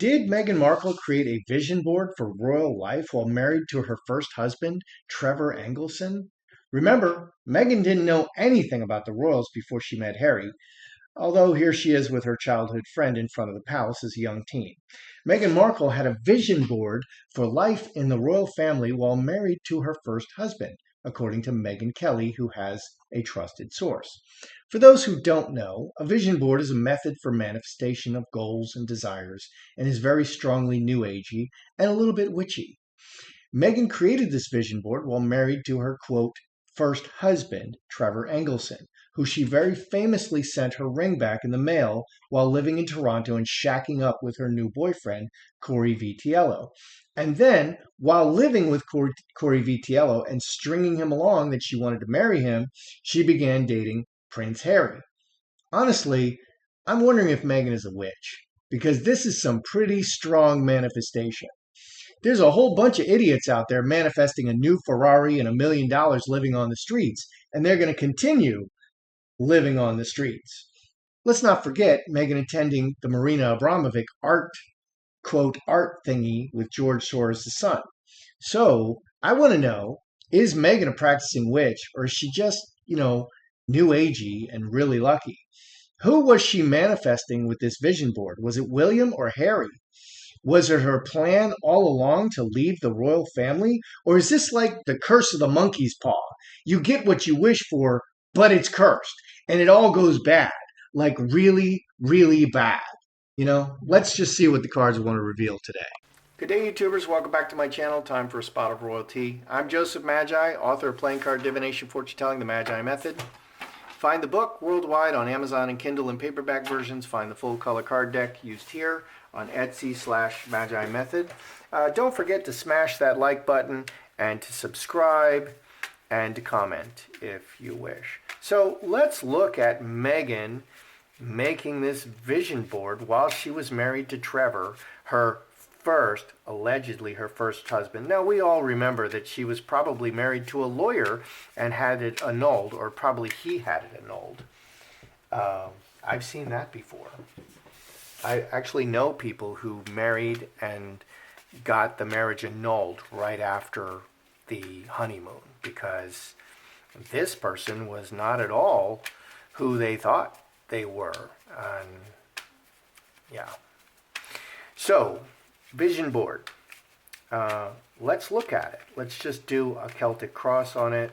Did Meghan Markle create a vision board for royal life while married to her first husband, Trevor Engelson? Remember, Meghan didn't know anything about the royals before she met Harry, although here she is with her childhood friend in front of the palace as a young teen. Meghan Markle had a vision board for life in the royal family while married to her first husband, according to Megyn Kelly, who has a trusted source. For those who don't know, a vision board is a method for manifestation of goals and desires and is very strongly new agey and a little bit witchy. Meghan created this vision board while married to her, quote, first husband, Trevor Engelson, who she very famously sent her ring back in the mail while living in Toronto and shacking up with her new boyfriend, Corey Vitiello. And then, while living with Corey Vitiello and stringing him along that she wanted to marry him, she began dating Prince Harry. Honestly, I'm wondering if Meghan is a witch, because this is some pretty strong manifestation. There's a whole bunch of idiots out there manifesting a new Ferrari and $1 million living on the streets, and they're going to continue living on the streets. Let's not forget Meghan attending the Marina Abramovic art, quote, art thingy with George Soros' son. So I want to know, is Meghan a practicing witch, or is she just, new agey and really lucky? Who was she manifesting with this vision board? Was it William or Harry? Was it her plan all along to leave the royal family? Or is this like the curse of the monkey's paw? You get what you wish for, but it's cursed and it all goes bad, like really, really bad. Let's just see what the cards want to reveal today. Good day, YouTubers. Welcome back to my channel. Time for a spot of royalty. I'm Joseph Magi, author of Playing Card Divination, Fortune Telling, The Magi Method. Find the book worldwide on Amazon and Kindle and paperback versions. Find the full color card deck used here on Etsy/Magi Method. Don't forget to smash that like button and to subscribe and to comment if you wish. So let's look at Meghan making this vision board while she was married to Trevor, allegedly her first husband. Now, we all remember that she was probably married to a lawyer and had it annulled, or probably he had it annulled. I've seen that before. I actually know people who married and got the marriage annulled right after the honeymoon because this person was not at all who they thought they were. Yeah. So, vision board. Let's look at it. Let's just do a Celtic cross on it.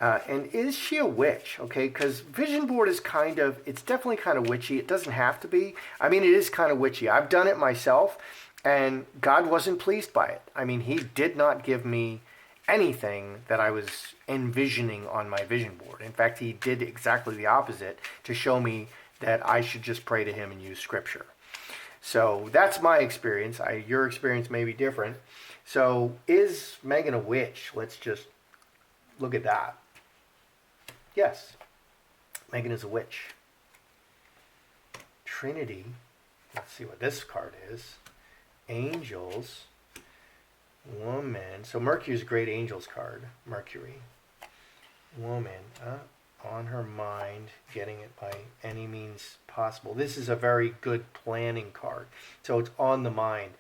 And is she a witch? Okay, because vision board is it's definitely kind of witchy. It doesn't have to be. I mean, it is kind of witchy. I've done it myself, and God wasn't pleased by it. I mean, he did not give me anything that I was envisioning on my vision board. In fact, he did exactly the opposite to show me that I should just pray to him and use scripture. So that's my experience. Your experience may be different. So is Meghan a witch? Let's just look at that. Yes, Meghan is a witch. Trinity. Let's see what this card is. Angels. Woman. So Mercury is a great angels card. Mercury. Woman. On her mind, getting it by any means possible. This is a very good planning card. So it's on the mind,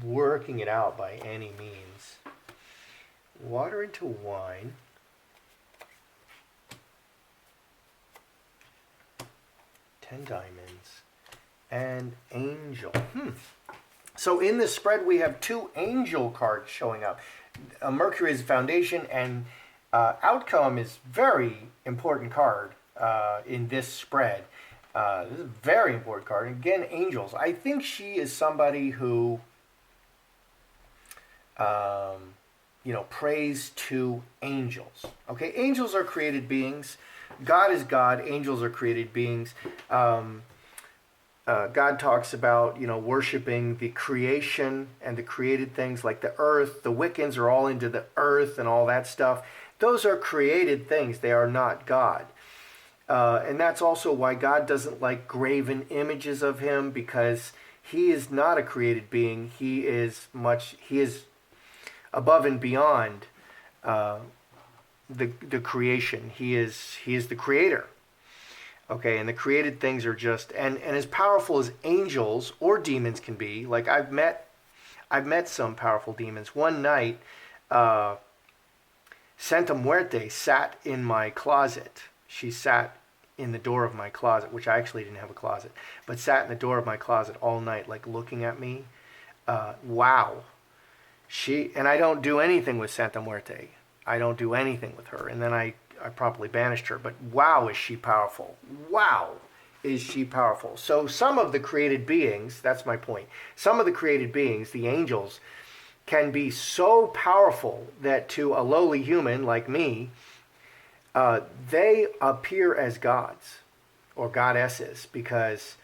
working it out by any means. Water into wine. 10 diamonds. And angel. So in this spread, we have 2 angel cards showing up. Mercury is foundation, and outcome is very important card in this spread. This is a very important card. Again, angels. I think she is somebody who, prays to angels. Okay, angels are created beings. God is God. Angels are created beings. God talks about, worshiping the creation and the created things like the earth. The Wiccans are all into the earth and all that stuff. Those are created things. They are not God. And that's also why God doesn't like graven images of him, because he is not a created being. He is above and beyond the creation. He is the creator. Okay, and the created things are just and as powerful as angels or demons can be. Like I've met some powerful demons. One night, uh, Santa Muerte sat in my closet. She sat in the door of my closet, which I actually didn't have a closet, but sat in the door of my closet all night, like looking at me. Wow. And I don't do anything with Santa Muerte. I don't do anything with her. And then I promptly banished her. But wow, is she powerful. Wow, is she powerful. So some of the created beings, that's my point, some of the created beings, the angels, can be so powerful that to a lowly human like me, they appear as gods or goddesses because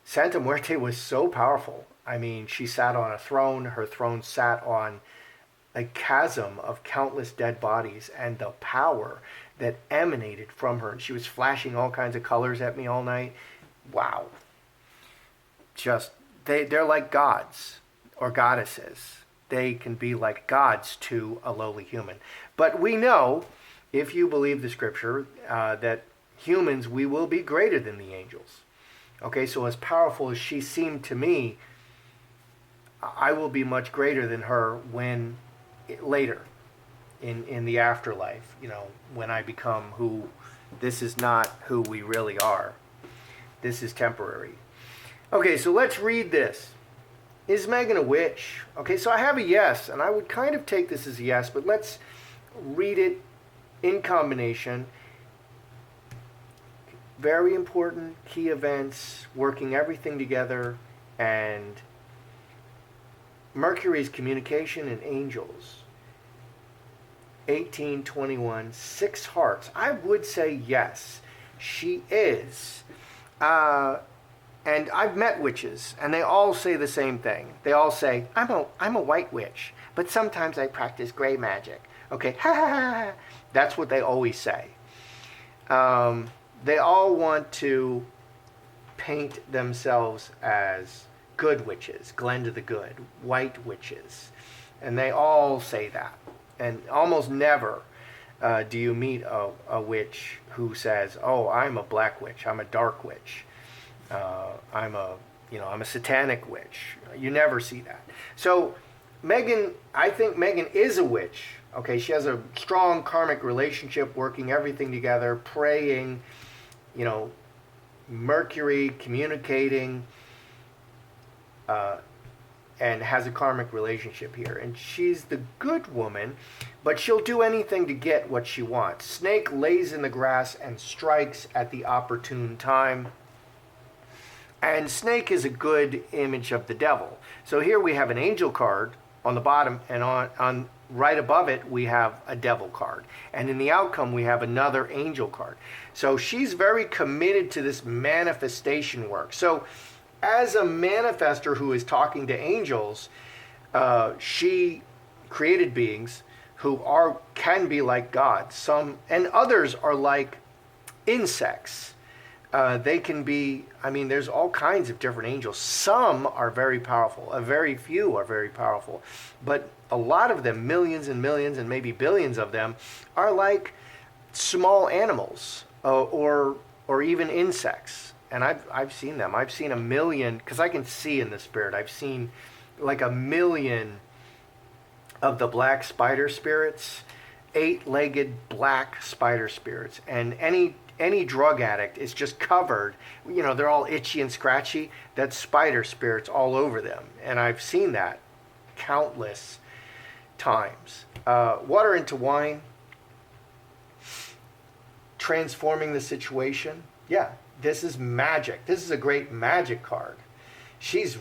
Santa Muerte was so powerful. I mean, she sat on a throne. Her throne sat on a chasm of countless dead bodies, and the power that emanated from her. And she was flashing all kinds of colors at me all night. Wow. Just, they're like gods or goddesses. They can be like gods to a lowly human. But we know, if you believe the scripture, that humans, we will be greater than the angels. Okay, so as powerful as she seemed to me, I will be much greater than her when later in the afterlife, when I become who. This is not who we really are. This is temporary. Okay, so let's read this. Is Meghan a witch? Okay, so I have a yes, and I would kind of take this as a yes, but let's read it in combination. Very important key events, working everything together, and Mercury's communication and angels. 1821, 6 hearts. I would say yes, she is. And I've met witches, and they all say the same thing. They all say, I'm a white witch, but sometimes I practice gray magic. Okay, ha ha ha. That's what they always say. They all want to paint themselves as good witches, Glenda the Good, white witches. And they all say that. And almost never do you meet a witch who says, oh, I'm a black witch, I'm a dark witch. I'm a satanic witch. You never see that. So I think Meghan is a witch. Okay, she has a strong karmic relationship, working everything together, praying, Mercury, communicating, and has a karmic relationship here. And she's the good woman, but she'll do anything to get what she wants. Snake lays in the grass and strikes at the opportune time. And snake is a good image of the devil. So here we have an angel card on the bottom, and on right above it we have a devil card. And in the outcome we have another angel card. So she's very committed to this manifestation work. So as a manifester who is talking to angels, she created beings who can be like gods. Some and others are like insects. They can be, there's all kinds of different angels. Some are very powerful. A very few are very powerful. But a lot of them, millions and millions and maybe billions of them, are like small animals or even insects. And I've seen them. I've seen 1 million, because I can see in the spirit. I've seen like 1 million of the black spider spirits, 8-legged black spider spirits. And any drug addict is just covered, they're all itchy and scratchy. That's spider spirits all over them. And I've seen that countless times. Water into wine, transforming the situation. Yeah, this is magic. This is a great magic card. She's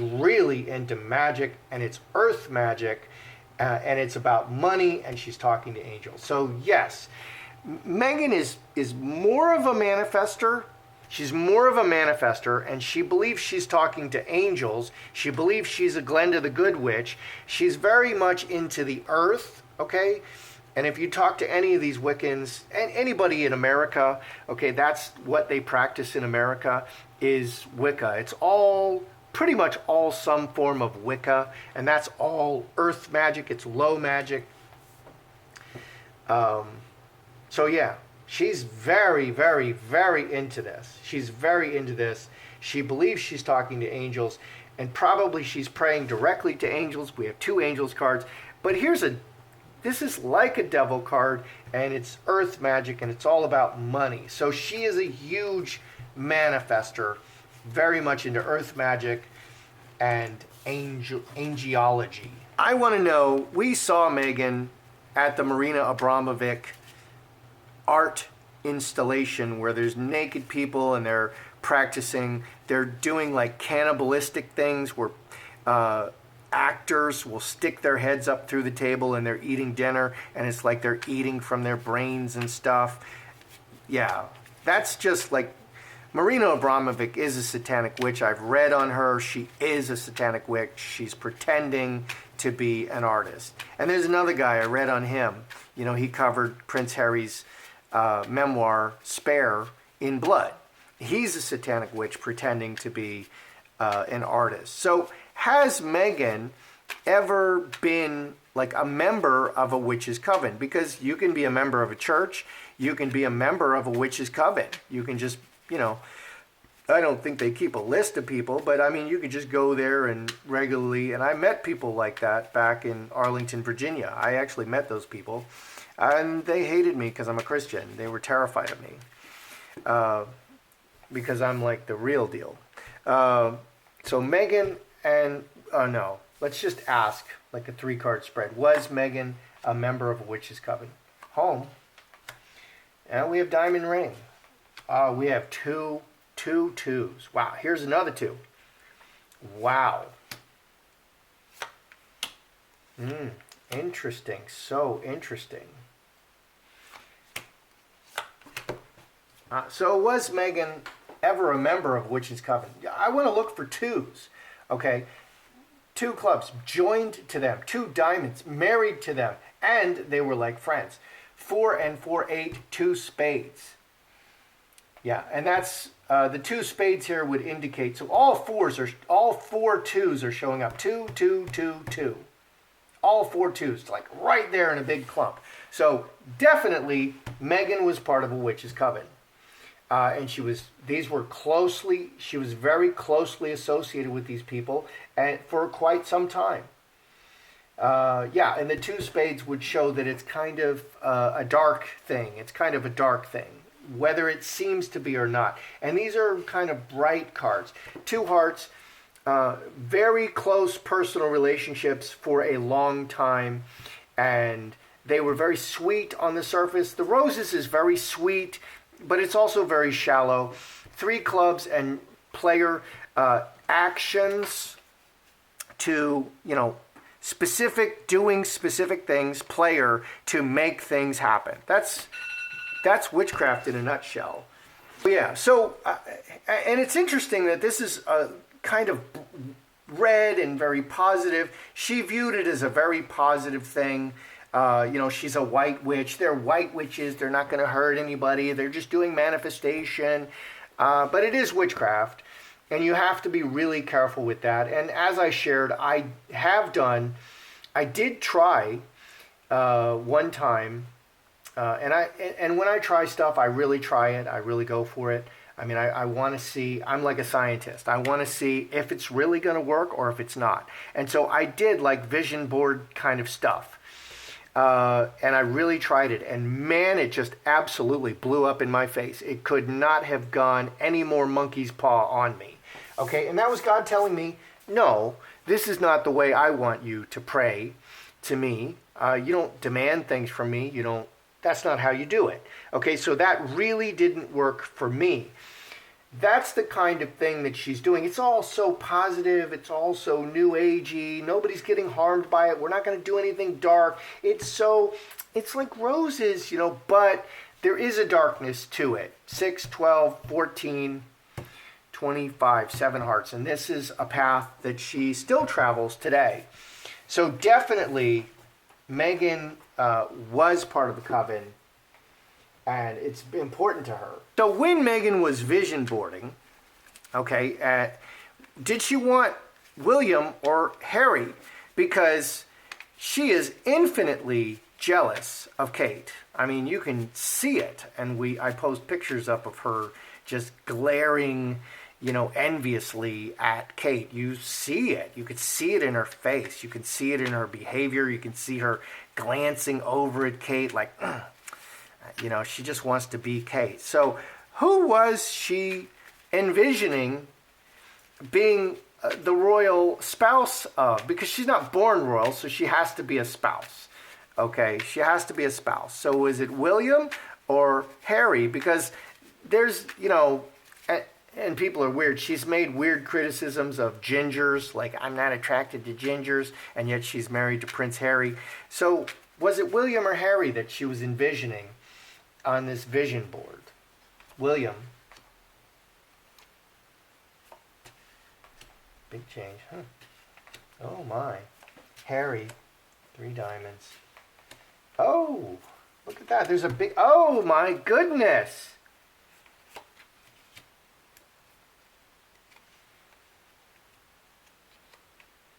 really into magic, and it's earth magic, and it's about money, and she's talking to angels. So yes, Meghan is more of a manifester. She's more of a manifester, and she believes she's talking to angels. She believes she's a Glenda the Good Witch. She's very much into the earth, okay? And if you talk to any of these Wiccans, and anybody in America, okay, that's what they practice in America, is Wicca. It's all, pretty much all some form of Wicca, and that's all earth magic. It's low magic. So yeah, She's very, very, very into this. She's very into this. She believes she's talking to angels, and probably she's praying directly to angels. We have two angels cards. But this is like a devil card, and it's earth magic, and it's all about money. So she is a huge manifester, very much into earth magic and angelology. I want to know, we saw Meghan at the Marina Abramovic art installation where there's naked people and they're practicing, they're doing like cannibalistic things where actors will stick their heads up through the table and they're eating dinner and it's like they're eating from their brains and stuff. Yeah, that's just like, Marina Abramovic is a satanic witch. I've read on her. She is a satanic witch. She's pretending to be an artist. And there's another guy I read on him. You know, he covered Prince Harry's memoir, Spare, in blood. He's a satanic witch pretending to be an artist. So has Meghan ever been like a member of a witch's coven? Because you can be a member of a church. You can be a member of a witch's coven. You can just, you know, I don't think they keep a list of people, but I mean, you could just go there and regularly, and I met people like that back in Arlington, Virginia. I actually met those people, and they hated me because I'm a Christian. They were terrified of me because I'm like the real deal. So Meghan and, no, let's just ask, like a 3-card spread. Was Meghan a member of a witch's coven? Home. And we have diamond ring. We have two twos. Wow, here's another 2. Wow. Interesting. So interesting. So was Meghan ever a member of Witch's Coven? I want to look for 2s. Okay. 2 clubs, joined to them. 2 diamonds, married to them. And they were like friends. 4 and 4, 8, 2 spades. Yeah, and that's the 2 spades here would indicate. So all 4 2s are showing up. 2, 2, 2, 2. All 4 2s, like right there in a big clump. So definitely Meghan was part of a witch's coven. And she was very closely associated with these people and for quite some time. Yeah, and the 2 spades would show that it's kind of a dark thing. It's kind of a dark thing, whether it seems to be or not. And these are kind of bright cards. 2 hearts, very close personal relationships for a long time. And they were very sweet on the surface. The roses is very sweet, but it's also very shallow. 3 clubs and player actions to, you know, doing specific things, player to make things happen. That's witchcraft in a nutshell. Yeah, so, and it's interesting that this is kind of red and very positive. She viewed it as a very positive thing. You know, she's a white witch. They're white witches. They're not going to hurt anybody. They're just doing manifestation. But it is witchcraft. And you have to be really careful with that. And as I shared, I did try one time. And when I try stuff, I really try it. I really go for it. I mean, I want to see, I'm like a scientist. I want to see if it's really going to work or if it's not. And so I did like vision board kind of stuff. And I really tried it. And man, it just absolutely blew up in my face. It could not have gone any more monkey's paw on me. Okay, and that was God telling me, no, this is not the way I want you to pray to me. You don't demand things from me. That's not how you do it. Okay, so that really didn't work for me. That's the kind of thing that she's doing. It's all so positive. It's all so new agey. Nobody's getting harmed by it. We're not going to do anything dark. It's like roses, but there is a darkness to it. 6, 12, 14, 25, 7 hearts. And this is a path that she still travels today. So definitely Meghan was part of the coven, and it's important to her. So when Meghan was vision boarding, okay, did she want William or Harry? Because she is infinitely jealous of Kate. I mean, you can see it, and I post pictures up of her just glaring, enviously at Kate. You see it. You could see it in her face. You can see it in her behavior. You can see her glancing over at Kate like, she just wants to be Kate. So who was she envisioning being the royal spouse of? Because she's not born royal, so she has to be a spouse. Okay, she has to be a spouse. So is it William or Harry? Because there's, and people are weird. She's made weird criticisms of gingers, like I'm not attracted to gingers, and yet she's married to Prince Harry. So was it William or Harry that she was envisioning on this vision board? William. Big change, huh? Oh my. Harry, 3 diamonds. Oh, look at that. There's a big, oh my goodness.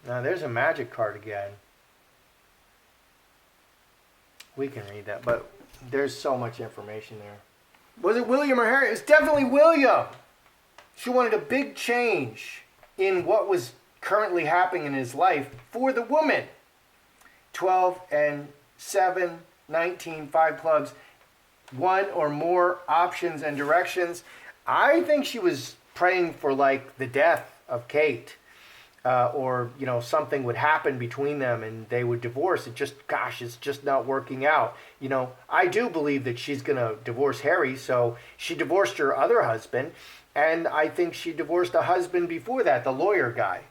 Now there's a magic card again. We can read that, but there's so much information there. Was it William or Harry? It's definitely William. She wanted a big change in what was currently happening in his life for the woman. 12 and 7, 19, 5 clubs, 1 or more options and directions. I think she was praying for like the death of Kate. Or something would happen between them and they would divorce. It's just not working out. I do believe that she's going to divorce Harry, so she divorced her other husband, and I think she divorced a husband before that, the lawyer guy,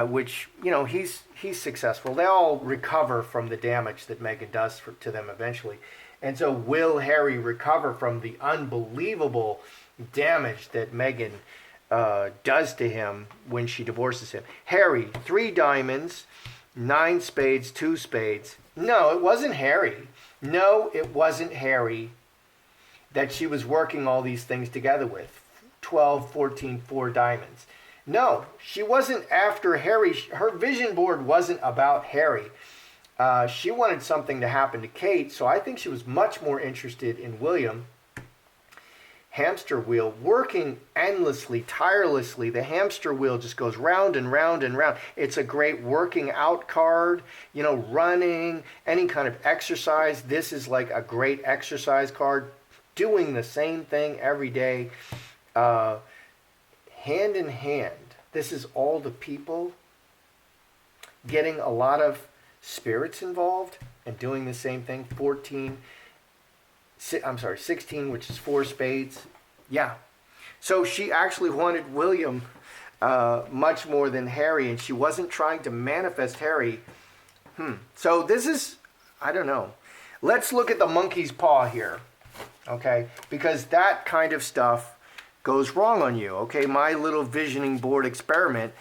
which, he's successful. They all recover from the damage that Meghan does to them eventually. And so will Harry recover from the unbelievable damage that Meghan does to him when she divorces him? Harry, 3 diamonds, 9 spades, 2 spades. No, it wasn't Harry. No, it wasn't Harry that she was working all these things together with. 12, 14, 4 diamonds. No, she wasn't after Harry. Her vision board wasn't about Harry. She wanted something to happen to Kate, so I think she was much more interested in William. Hamster wheel, working endlessly, tirelessly. The hamster wheel just goes round and round and round. It's a great working out card, running, any kind of exercise. This is like a great exercise card, doing the same thing every day, hand in hand. This is all the people getting a lot of spirits involved and doing the same thing. 16, which is 4 spades. Yeah. So she actually wanted William much more than Harry, and she wasn't trying to manifest Harry. So this is, I don't know. Let's look at the monkey's paw here, okay? Because that kind of stuff goes wrong on you, okay? My little visioning board experiment,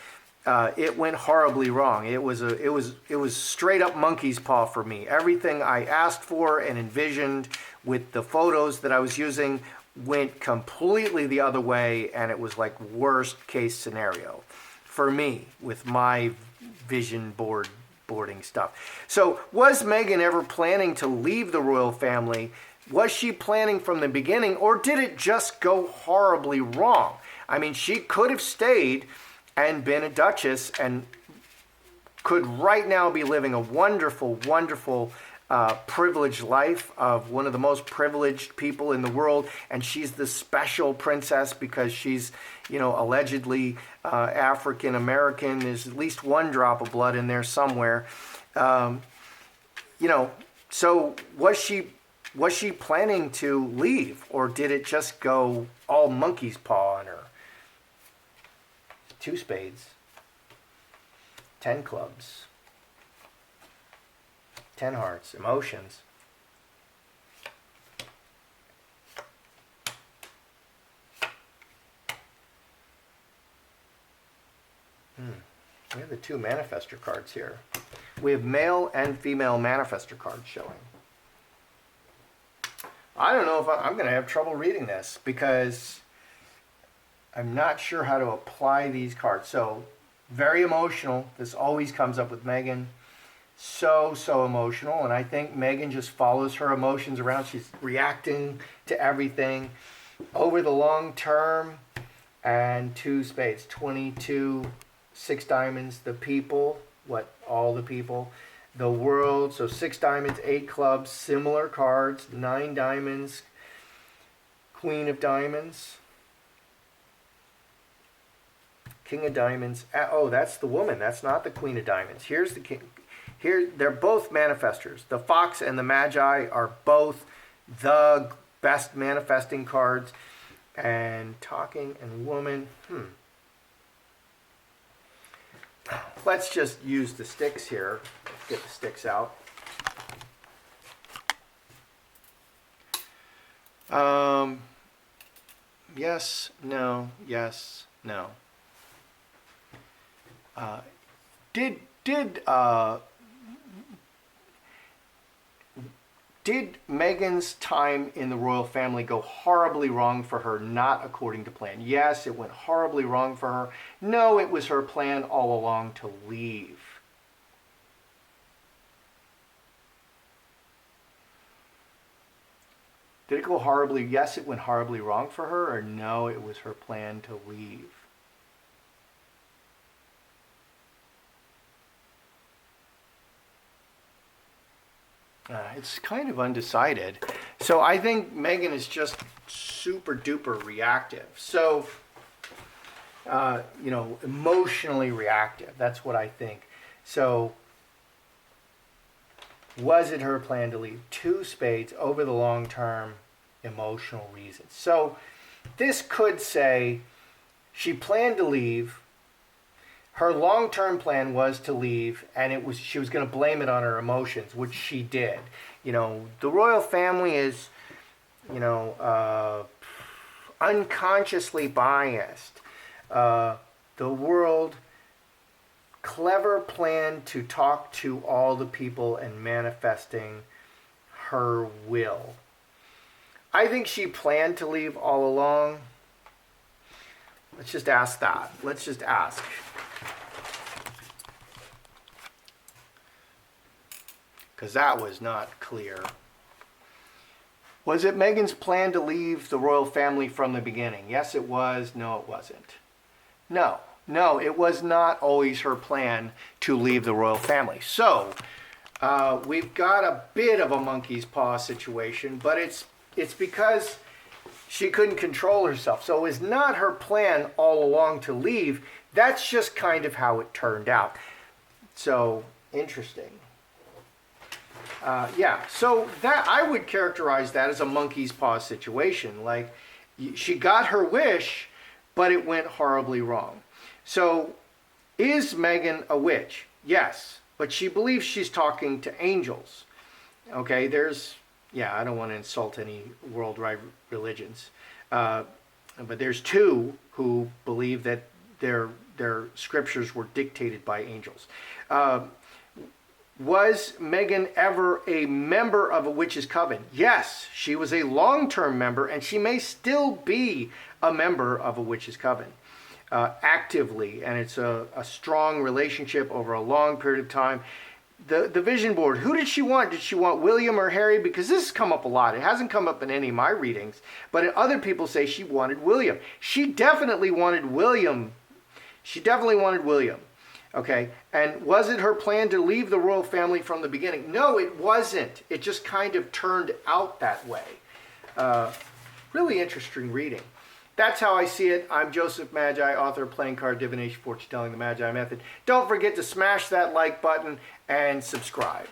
it went horribly wrong. It was straight up monkey's paw for me. Everything I asked for and envisioned with the photos that I was using went completely the other way, and it was like worst case scenario for me with my vision boarding stuff. So was Meghan ever planning to leave the royal family? Was she planning from the beginning, or did it just go horribly wrong? I mean, she could have stayed and been a duchess and could right now be living a wonderful, wonderful, privileged life of one of the most privileged people in the world. And she's the special princess because she's, allegedly African American. There's at least 1 drop of blood in there somewhere. So was she planning to leave, or did it just go all monkey's paw on her? 2 spades, 10 clubs, 10 hearts, emotions. We have the 2 manifestor cards here. We have male and female manifestor cards showing. I don't know if I'm going to have trouble reading this because I'm not sure how to apply these cards. So, very emotional. This always comes up with Meghan. so emotional, and I think Meghan just follows her emotions around. She's reacting to everything over the long term. And 2 spades, 22, 6 diamonds, the people, what, all the people, the world, so 6 diamonds, 8 clubs, similar cards, 9 diamonds, queen of diamonds, king of diamonds. Oh, that's the woman, that's not the queen of diamonds. Here's the king. Here, they're both manifestors. The fox and the magi are both the best manifesting cards. And talking and woman, Let's just use the sticks here. Let's get the sticks out. Yes, no, yes, no. Did Meghan's time in the royal family go horribly wrong for her, not according to plan? Yes, it went horribly wrong for her. No, it was her plan all along to leave. Did it go horribly? Yes, it went horribly wrong for her, or no, it was her plan to leave. It's kind of undecided. So I think Meghan is just super duper reactive. So, emotionally reactive. That's what I think. So, was it her plan to leave? 2 spades over the long term, emotional reasons. So, this could say she planned to leave. Her long-term plan was to leave, and she was going to blame it on her emotions, which she did. The royal family is, unconsciously biased. The world clever plan to talk to all the people and manifesting her will. I think she planned to leave all along. Let's just ask that. Let's just ask. Because that was not clear. Was it Meghan's plan to leave the royal family from the beginning? Yes, it was. No, it wasn't. No, it was not always her plan to leave the royal family. So, we've got a bit of a monkey's paw situation, but it's because she couldn't control herself. So it was not her plan all along to leave. That's just kind of how it turned out. So, interesting. So that I would characterize that as a monkey's paw situation. Like, she got her wish, but it went horribly wrong. So, is Meghan a witch? Yes, but she believes she's talking to angels. Okay, I don't want to insult any worldwide religions, but there's 2 who believe that their scriptures were dictated by angels. Was Meghan ever a member of a witch's coven? Yes, she was a long-term member, and she may still be a member of a witch's coven actively, and it's a strong relationship over a long period of time. The vision board, who did she want? Did she want William or Harry? Because this has come up a lot. It hasn't come up in any of my readings, but other people say she wanted William. She definitely wanted William. Okay, and was it her plan to leave the royal family from the beginning? No, it wasn't. It just kind of turned out that way. Really interesting reading. That's how I see it. I'm Joseph Magi, author of Playing Card Divination, Fortune Telling, the Magi Method. Don't forget to smash that like button and subscribe.